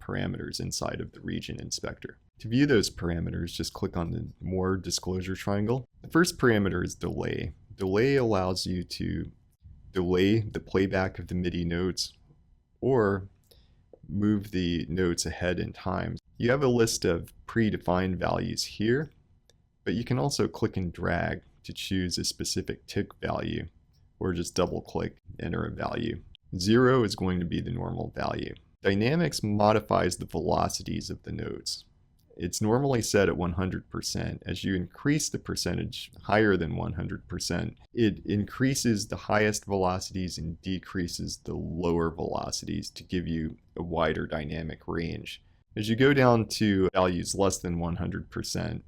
parameters inside of the region inspector. To view those parameters, just click on the More Disclosure triangle. The first parameter is delay. Delay allows you to delay the playback of the MIDI notes or move the notes ahead in time. You have a list of predefined values here, but you can also click and drag to choose a specific tick value, or just double click, enter a value. 0 is going to be the normal value. Dynamics modifies the velocities of the notes. It's normally set at 100%. As you increase the percentage higher than 100%, it increases the highest velocities and decreases the lower velocities to give you a wider dynamic range. As you go down to values less than 100%,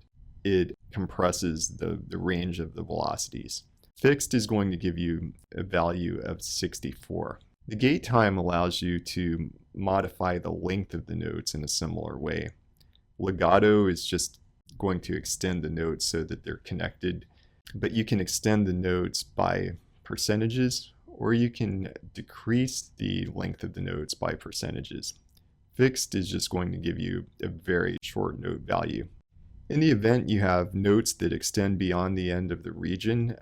it compresses the range of the velocities. Fixed is going to give you a value of 64. The gate time allows you to modify the length of the notes in a similar way. Legato is just going to extend the notes so that they're connected, but you can extend the notes by percentages, or you can decrease the length of the notes by percentages. Fixed is just going to give you a very short note value. In the event you have notes that extend beyond the end of the region,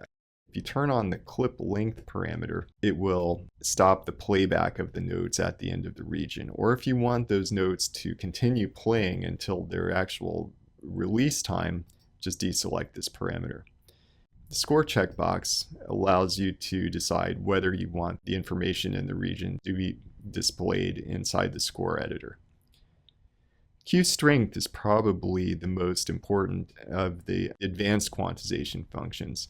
if you turn on the clip length parameter, it will stop the playback of the notes at the end of the region. Or if you want those notes to continue playing until their actual release time, just deselect this parameter. The score checkbox allows you to decide whether you want the information in the region to be displayed inside the score editor. Cue strength is probably the most important of the advanced quantization functions.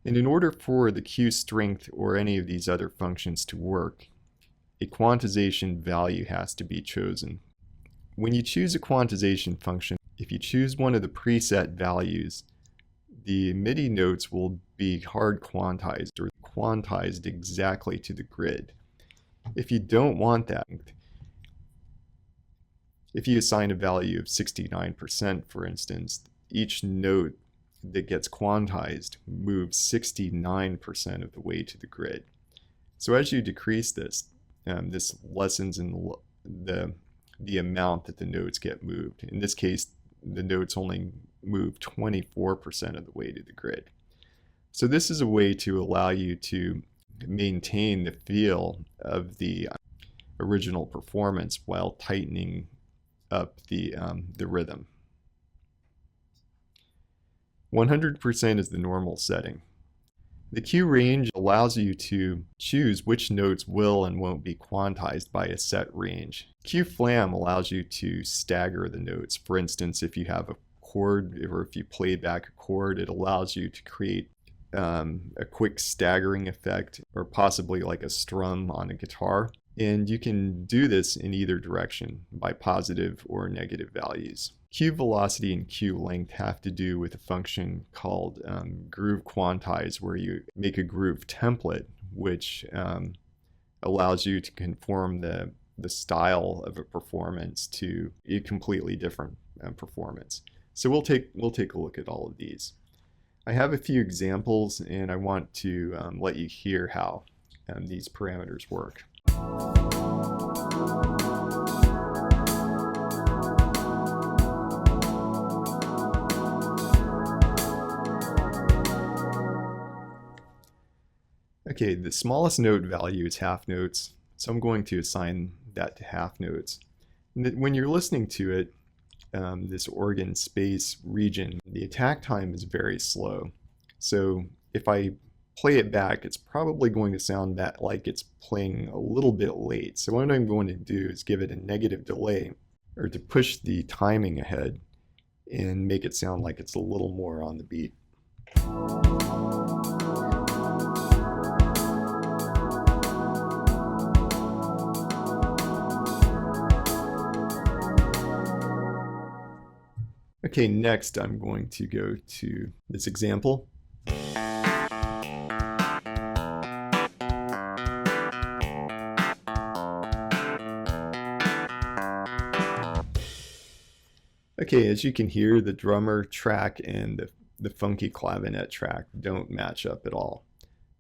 And in order for the cue strength or any of these other functions to work, a quantization value has to be chosen. When you choose a quantization function, if you choose one of the preset values, the MIDI notes will be hard quantized or quantized exactly to the grid. If you don't want that, if you assign a value of 69%, for instance, each note that gets quantized moves 69% of the way to the grid. So as you decrease this, this lessens in the amount that the notes get moved. In this case, the notes only move 24% of the way to the grid. So this is a way to allow you to maintain the feel of the original performance while tightening up the rhythm. 100% is the normal setting. The cue range allows you to choose which notes will and won't be quantized by a set range. Cue flam allows you to stagger the notes. For instance, if you have a chord or if you play back a chord, it allows you to create a quick staggering effect, or possibly like a strum on a guitar. And you can do this in either direction by positive or negative values. Cue velocity and cue length have to do with a function called groove quantize, where you make a groove template, which allows you to conform the style of a performance to a completely different performance. So we'll take a look at all of these. I have a few examples, and I want to let you hear how these parameters work. Okay, the smallest note value is half notes, so I'm going to assign that to half notes. And when you're listening to it, this organ space region, the attack time is very slow. So if I play it back, it's probably going to sound like it's playing a little bit late. So what I'm going to do is give it a negative delay, or to push the timing ahead and make it sound like it's a little more on the beat. Okay, next I'm going to go to this example. Okay, as you can hear, the drummer track and the funky clavinet track don't match up at all.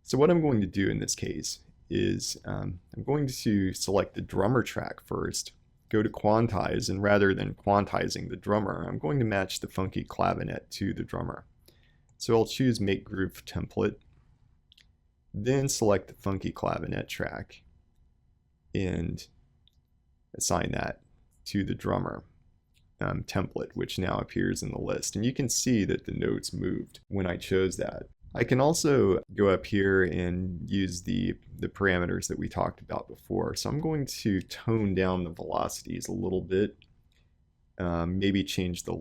So what I'm going to do in this case is I'm going to select the drummer track first, go to quantize, and rather than quantizing the drummer, I'm going to match the funky clavinet to the drummer. So I'll choose Make Groove Template, then select the funky clavinet track and assign that to the drummer template, which now appears in the list. And you can see that the notes moved when I chose that. I can also go up here and use the parameters that we talked about before. So I'm going to tone down the velocities a little bit, maybe change the